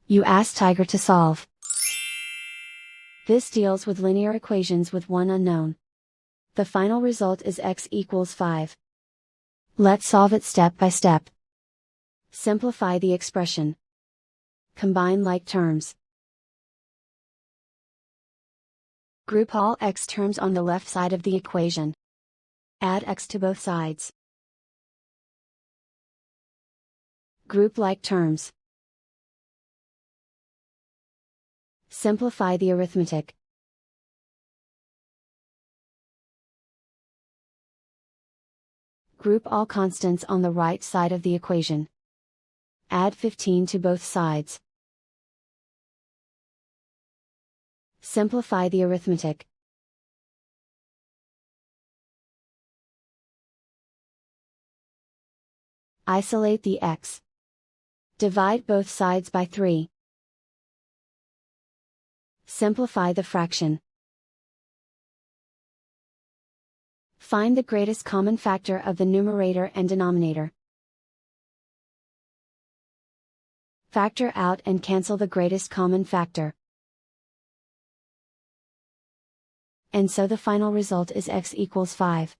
You ask Tiger to solve. This deals with linear equations with one unknown. The final result is x equals 5. Let's solve it step by step. Simplify the expression. Combine like terms. Group all x terms on the left side of the equation. Add x to both sides. Group like terms. Simplify the arithmetic. Group all constants on the right side of the equation. Add 15 to both sides. Simplify the arithmetic. Isolate the x. Divide both sides by 3. Simplify the fraction. Find the greatest common factor of the numerator and denominator. Factor out and cancel the greatest common factor. And so the final result is x equals 5.